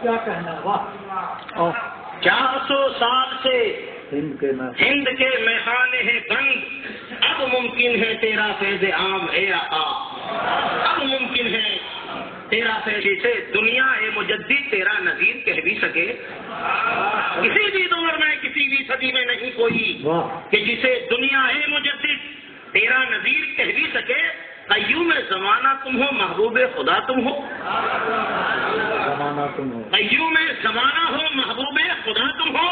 کیا کہنا ہے، واہ. 400 سال سے ہند کے میخانے ہیں بند، اب ممکن ہے تیرا فیض عام اے آقا، اب ممکن ہے تیرا فیض سے دنیا اے مجدد تیرا نظیر کہہ بھی سکے. کسی بھی دور میں کسی بھی صدی میں نہیں کوئی کہ جسے دنیا اے مجدد تیرا نظیر کہہ بھی سکے. قیوم زمانہ تم ہو، محبوب خدا تم ہو، قیوم زمانہ ہو، محبوب خدا تم ہو،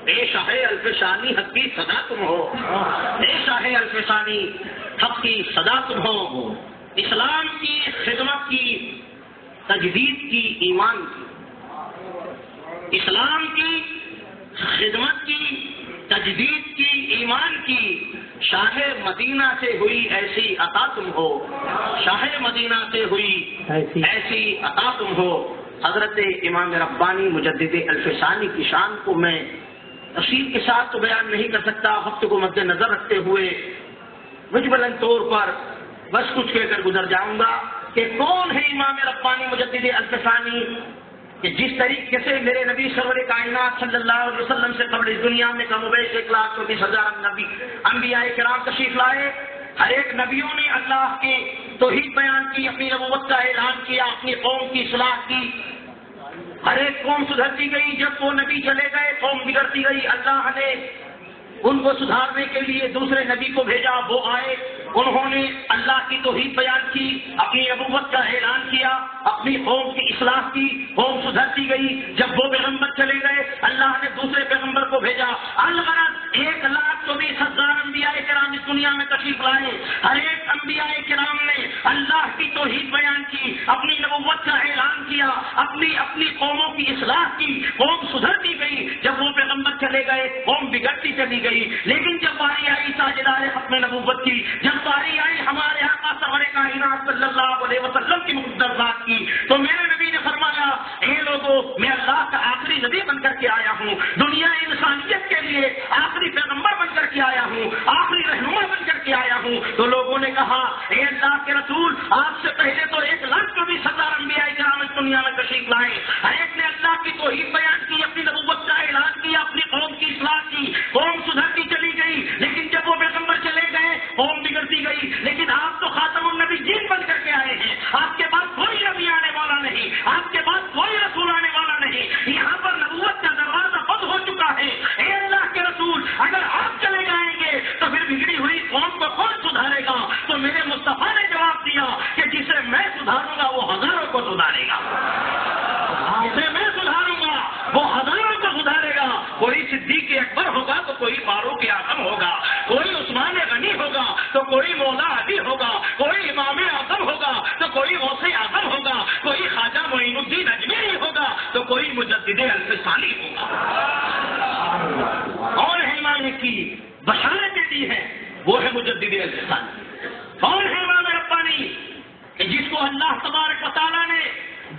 اے شاہ الفسانی حق کی صدا تم ہو، اے شاہ الفسانی حق کی صدا تم ہو. اسلام کی خدمت کی، تجدید کی، ایمان کی، اسلام کی خدمت کی، تجدید کی، ایمان کی شاہ مدینہ سے ہوئی ایسی عطا تم ہو، شاہ مدینہ سے ہوئی ایسی عطا تم ہو. حضرت امام ربانی مجدد الفسانی کی شان کو میں تفصیل کے ساتھ تو بیان نہیں کر سکتا، وقت کو مد نظر رکھتے ہوئے مجملاً طور پر بس کچھ کہہ کر گزر جاؤں گا کہ کون ہے امام ربانی مجدد الفسانی، کہ جس طریقے سے میرے نبی سرور کائنات صلی اللہ علیہ وسلم سے قبل اس دنیا میں کم و بیش 1,24,000 نبی انبیاء کرام تشریف لائے. ہر ایک نبیوں نے اللہ کی توحید بیان کی، اپنی نبوت کا اعلان کیا، اپنی قوم کی اصلاح کی. ہر ایک قوم سدھرتی گئی، جب وہ نبی چلے گئے قوم بگڑتی گئی. اللہ نے ان کو سدھارنے کے لیے دوسرے نبی کو بھیجا، وہ آئے، انہوں نے اللہ کی توحید بیان کی، اپنی نبوت کا اعلان کیا، اپنی قوم کی اصلاح کی، قوم سدھرتی گئی. جب وہ پیغمبر چلے گئے اللہ نے دوسرے پیغمبر کو بھیجا. الغرض 1,24,000 انبیاء کرام اس دنیا میں تشریف لائے. ہر ایک انبیاء کرام نے اللہ کی توحید بیان کی، اپنی نبوت کا اعلان کیا، اپنی قوموں کی اصلاح کی، قوم سدھرتی گئی. جب وہ پیغمبر چلے گئے قوم بگڑتی چلی گئی. لیکن جب باری آئی تاجدار ختم نبوت کی، جب باری آئی ہمارے آقا سرور کائنات صلی اللہ علیہ وسلم کی مقدس ذات کی، تو میرے نبی نے فرمایا اے لوگوں، میں اللہ کا آخری نبی بن کر کے آیا ہوں، دنیا انسانیت کے لیے آخری پیغمبر بن کر کے آیا ہوں، آخری رہنما بن کر کے آیا ہوں. تو لوگوں نے کہا اے اللہ کے رسول، آپ سے پہلے تو 1,24,000 انبیاء کرام اس دنیا میں تشریف لائے. ہر ایک نے اللہ کی توحید بیان کی، اپنی نبوت کا اعلان کیا، اپنی قوم کی اصلاح کی، قوم سدھرتی چلی گئی. لیکن جب وہ پیغمبر چلے گئے قوم بگڑتی گئی. لیکن آپ تو خاتم النبیین بن کر کے آئے ہیں، آپ کے بعد کوئی نبی آنے والا نہیں، آپ کے بعد کوئی رسول آنے والا نہیں. یہاں پر نبوت کا دروازہ بند ہو چکا ہے. اے اللہ کے رسول، اگر آپ چلے جائیں گے تو پھر بگڑی ہوئی قوم کو کون سدھارے گا؟ تو میرے مصطفیٰ نے جواب دیا کہ جسے میں سدھاروں گا وہ ہزاروں کو سدھارے گا، جسے میں سدھاروں گا وہ ہزاروں کو سدھارے گا. کوئی صدیق اکبر ہوگا تو کوئی فاروق اعظم ہوگا، کوئی عثمان غنی ہوگا تو کوئی مولا علی ہوگا، کوئی امام اعظم ہوگا تو کوئی غوث اعظم ہوگا، کوئی خواجہ معین الدین اجمیری ہوگا تو کوئی مجدد الفسانی ہوگا. کون ہے امام کی بشارتیں دی ہے؟ وہ ہے مجدد الفسانی. کون ہے امام ربانی کہ جس کو اللہ تبارک و تعالیٰ نے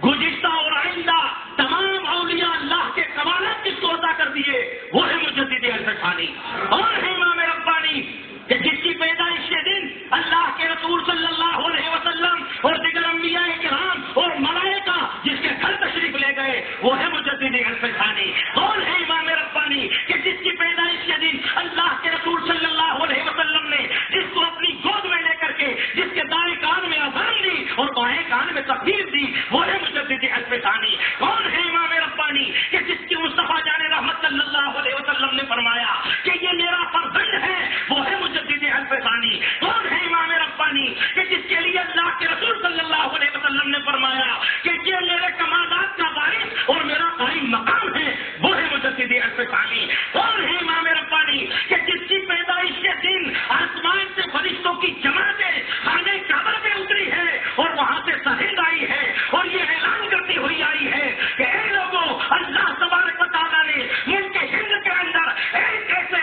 گزشتہ اور آئندہ تمام اولیاء اللہ کے کمالات جس کو عطا کر دیے؟ وہ ہے مجدد الفسانی. اور ہے امام ربانی کہ جس کی پیدائش کے دن اللہ کے رسول صلی اللہ علیہ وسلم اور دیگر انبیاء کرام اور ملائکہ جس کے گھر تشریف لے گئے، وہ ہے مجدد الفسانی. اور ہے امام ربانی کہ جس کی پیدائش کے دن اللہ کے رسول صلی اللہ علیہ وسلم نے جس کو اپنی گود میں لے کر کے جس کے دائیں کان میں اذان دی اور بائیں کان میں تکبیر دی، وہ ہے مجدد الفسانی. کون ہے امام ربانی کہ جس کی مصطفیٰ جان رحمت صلی اللہ علیہ وسلم نے فرمایا کہ یہ میرا فرزند ہے، وہ ہے مجدد الفسانی. کون ہے امام ربانی کہ جس کے لیے اللہ کے رسول صلی اللہ علیہ وسلم نے فرمایا کہ یہ میرے کمالات کا وارث اور میرا قائم مقام ہے، وہ ہے مجدد الفسانی. کون ہے امام ربانی کہ جس کی پیدائش کے دن آسمان سے فرشتوں کی جماعتیں خانے کعبہ میں اتری ہے اور وہاں سے سرہند آئی ہے اور یہ اعلان کرتی ہوئی آئی ہے کہ اے لوگوں، اللہ تبارک و تعالیٰ نے ملک ہند کے اندر ایک ایسے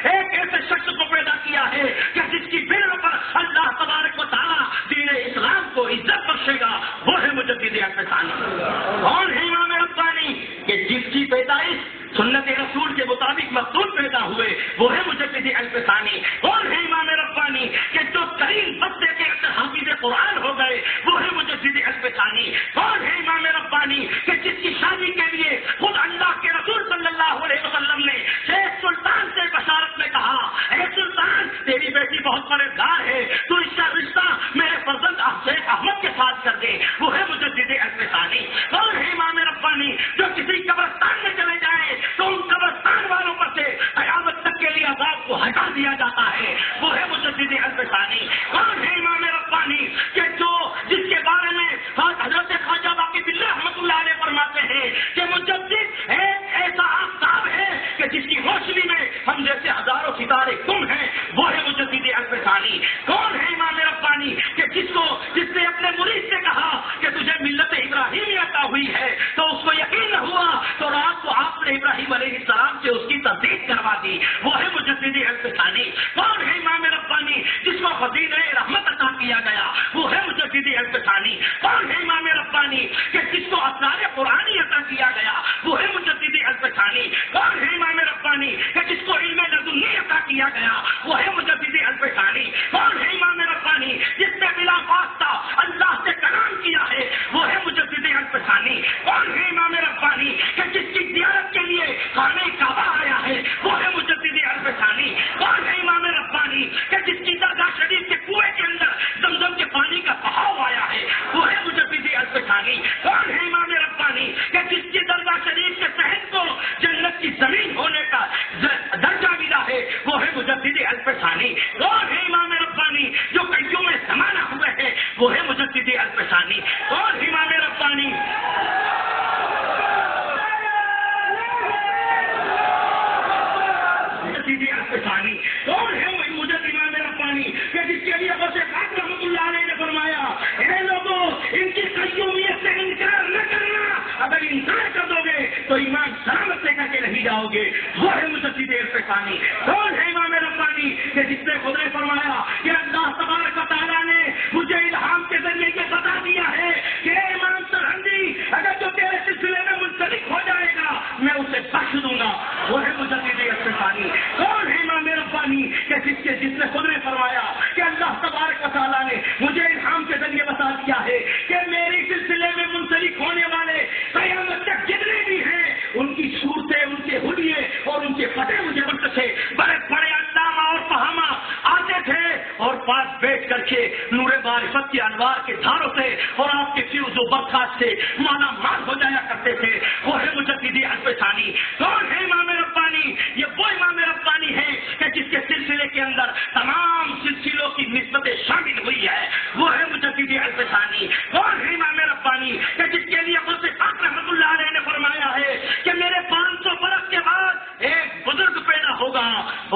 ایک ایسے شخص کو پیدا کیا ہے کہ جس کی بنا پر اللہ تبارک و تعالیٰ دین اسلام کو عزت بخشے گا، وہ ہے مجدد الفسانی. کون ہے امام ربانی کہ جس کی پیدائش سنت رسول کے مطابق مقتول پیدا ہوئے، وہ ہے مجدد الفسانی. کون ہے امام ربانی کہ جو ترین بستے کے حافظ قرآن ہو گئے، وہ ہے مجدد الفسانی. کون ہے امام ربانی کہ حفاظ کر دے وہ ہے مجدد عصر ثانی. کون ہے امام ربانی جو کسی قبرستان میں چلے جائے تو ان قبرستان والوں پر سے قیامت تک کے لیے عذاب کو ہٹا دیا جاتا ہے وہ ہے مجدد عصر ثانی. کون ہے امام ربانی کہ جس کے بارے میں حضرت خواجہ باقی باللہ رحمۃ اللہ علیہ فرماتے ہیں کہ مجدد ایک ایسا آفتاب ہے کہ جس کی روشنی میں ہم جیسے ہزاروں ستارے گم ہیں وہ ہے مجدد عصر ثانی. کون ہے امام ربانی کہ جس نے اپنے مرید سے کہا کہ تجھے ملت ابراہیمی عطا ہوئی ہے تو اس کو یقین نہ ہوا تو رات کو آپ نے ابراہیم علیہ السلام سے اس کی تصدیق کروا دی وہ ہے مجدد عصر ثانی. کون ہے امام ربانی جس کو خزینہ رحمت عطا کیا گیا وہ ہے مجدد عصر ثانی. کون ہے امام ربانی کہ جس کو اسرار قرآنی عطا کیا گیا وہ ہے مجدد عصر ثانی. کون ہے امام ربانی کہ جس کو علم لدنی عطا کیا گیا وہ ہے مجدد عصر ثانی. کون ہے امام ربانی جس نے بلا واسطہ اللہ سے کلام کیا ہے وہ ہے مجدد عصر ثانی. کون ہے امام ربانی کہ جس کی زیارت کے لیے خانہ کعبہ آیا ہے وہ ہے مجدد عصر ثانی. کون ہے امام ربانی کہ جس کی درگاہ شریف کے کنویں کے اندر زمزم کے پانی کا بہاؤ آیا ہے وہ ہے مجدد عصر ثانی. کون ہے امام ربانی کہ جس کی درگاہ شریف کے صحن کو جنت کی زمین ہونے کا درجہ ملا ہے وہ ہے مجدد عصر ثانی. کون ہے امام ربانی جو قیوم میں زمانہ ہوئے ہیں وہ ہے مجدد عصر ثانی. کون ہے امام ربانی کون ہے وہی مجدد امام ربانی کہ جس کے لیے غوث پاک رحمۃ اللہ علیہ نے فرمایا اے لوگوں ان کی قیومیت سے انکار نہ کرنا, اگر انکار کر دو گے تو ایمان سلامت لے کر کے نہیں جاؤ گے وہ ہے مجدد عصر ثانی. کون ہے امام ربانی کہ جس نے خود نے فرمایا کہ اللہ تبارک و تعالیٰ نے مجھے الہام کے ذریعے یہ بتا دیا ہے کہ امام سرہندی اگر جو تیرے سلسلے میں منسلک ہو جائے گا میں اسے بخش دوں گا وہ ہے مجدد عصر ثانی. کون ہے امام ربانی کہ جس نے خود نے فرمایا کہ اللہ تبارک و تعالیٰ نے مجھے الہام کے ذریعے بتا دیا ہے کہ میری سلسلے میں منسلک ہونے والے قیامت تک جتنے بھی ہیں ان کی صورتیں ان کے حلیے اور ان کے فتح مجھے بخش سے بڑے بڑے علامہ اور فہامہ آتے تھے اور پاس بیٹھ کر کے نور معرفت کے انوار کے دھاروں سے اور آپ کے فیوز و برخاست سے مالا مال ہو جایا کرتے تھے وہ ہے مجدد عصر ثانی. کون ہے امام ربانی یہ وہ امام ربانی ہے کہ جس کے سلسلے کے اندر تمام سلسلوں کی نسبتیں شامل ہوئی ہے وہ ہے مجدد عصر ثانی. کون ہے امام ربانی کہ جس کے لیے غوث پاک رحمۃ اللہ علیہ نے فرمایا ہے کہ میرے 500 برس کے بعد ایک بزرگ پیدا ہوگا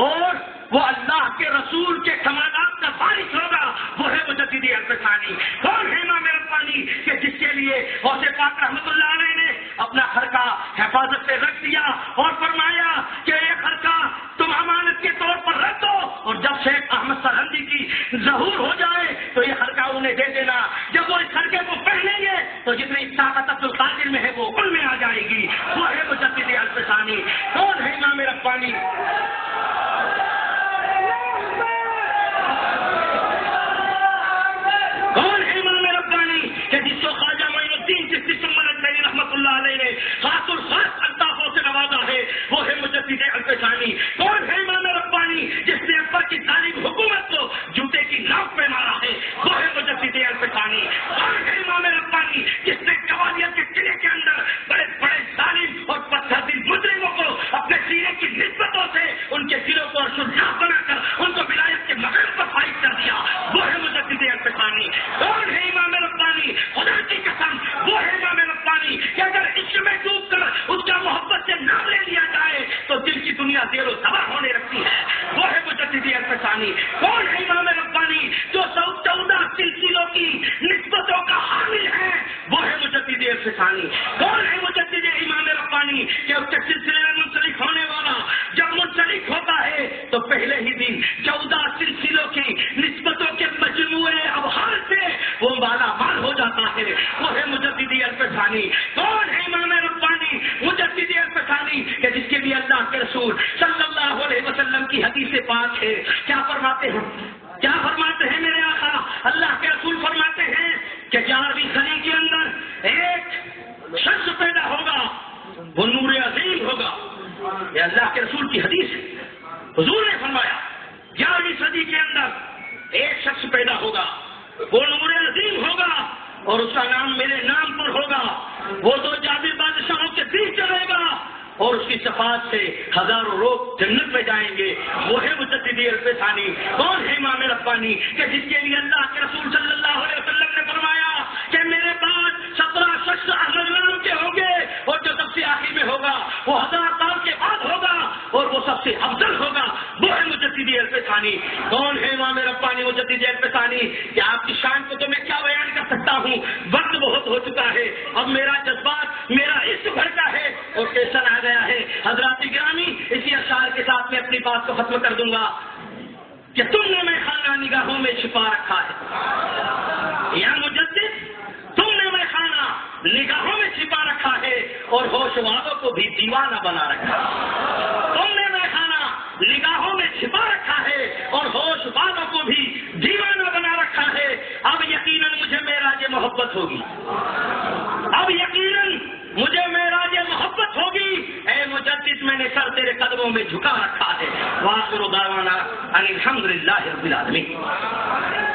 اور وہ اللہ کے رسول کے کمالات کا وارث ہوگا وہ ہے مجدد عصر ثانی. کون ہے امام ربانی کہ جس کے لیے غوث پاک رحمۃ اللہ علیہ نے اپنا خرقہ حفاظت سے رکھ دیا اور فرمایا کہ یہ خرقہ تم امانت کے طور پر رکھ دو اور جب شیخ احمد سرہندی کی ظہور ہو جائے تو یہ خرقہ انہیں دے دینا. جب وہ اس خرقے کو پہنیں گے تو جتنی طاقت عبد القادر میں ہے وہ ان میں آ جائے گی وہ ہے مجدد عصر ثانی. کون ہے امام ربانی کون ہے امام ربانی کہ جس کو خواجہ معین الدین چشتی سمن رحمۃ اللہ علیہ نے خاص الخاص الطافوں سے نوازا ہے وہ ہے مجدد عصر ثانی. کون ہے امام ربانی جس نے اکبر کی ظالم حکومت کو جوتے کی ناک پہ مارا ہے وہ ہے مجدد عصر ثانی. کون ہے امام ربانی جس نے قوالیت کے قلعے کے اندر بڑے بڑے ظالم اور پتھر دل مجرموں کو اپنے سینے کی نسبتوں سے ان کے دلوں کو ارشدناک بنا کر ان کو ولایت کے مقام پر فائز کر دیا وہ ہے مجدد عصر ثانی. کون ہے امام ربانی خدا کی قسم وہ ہے امام ربانی کہ اگر عشق میں ڈوب کر اس کا محبت سے نام لے لیا جائے تو دل کی دنیا زیر و زبر ہونے لگتی ہے وہ ہے مجدد عصر ثانی. کون ہے امام ربانی جو 14 سلسلوں کی نسبتوں کا حامل ہے وہ ہے مجدد عصر ثانی. کون ہے مجدد امام ربانی کہ اس کے سلسلے میں منسلک ہونے والا جب منسلک ہوتا ہے تو پہلے ہی دن 14 سلسلوں کی نسبتوں کے مجموعے ابحار سے وہ مالا مال ہو جاتا ہے وہ ہے مجدد عصر ثانی. کون ہے امام ربانی مجدد عصر ثانی کہ جس کے لیے اللہ کے رسول صلی اللہ علیہ وسلم کی حدیث پاک ہے. کیا فرماتے ہیں میرے آقا اللہ کے رسول فرماتے ہیں کہ 11ویں صدی کے اندر ایک شخص پیدا ہوگا وہ نور عظیم ہوگا. یہ اللہ کے رسول کی حدیث ہے. حضور نے فرمایا 11ویں صدی کے اندر ایک شخص پیدا ہوگا وہ نور عظیم ہوگا وہ تو جابر بادشاہوں کے بیچ چلے گا اور اس کی شفاعت سے ہزاروں لوگ جنت میں جائیں گے. وہ ہے مجدد الفسانی. کون ہے امام ربانی کہ جس کے لیے اللہ کے رسول صلی اللہ علیہ وسلم نے فرمایا کہ میرے بعد 17 شخص احمد نام کے ہوں گے اور جو سب سے آخر میں ہوگا وہ 1000 سال کے بعد ہوگا اور وہ سب سے افضل ہوگا. وہ ہے مجدد الفسانی. کون ہے امام ربانی مجدد الفسانی؟ کہ آپ کی شان کو تو میں کیا بیان کر سکتا ہوں، وقت بہت ہو چکا ہے. اب میرا جذبات میرا عشق بھرتا ہے اور کیسر آ گیا ہے. حضرات گرامی، اسی اشعار کے ساتھ میں اپنی بات کو ختم کر دوں گا کہ تم نے میں خانہ نگاہوں میں چھپا رکھا ہے. یا مجدد، تم نے میں خانہ نگاہوں میں چھپا رکھا ہے اور ہوش والوں کو بھی دیوانہ بنا رکھا ہے. تم نے میں خانہ نگاہوں میں چھپا رکھا ہے اور ہوش والوں کو بھی دیوانہ بنا رکھا ہے. اب یقیناً مجھے معراج محبت ہوگی، اب یقیناً مجھے معراج محبت ہوگی. اے مجدد، میں نے سر تیرے قدموں میں جھکا رکھا ہے. وآخر دعوانا ان الحمد للہ رب العالمین.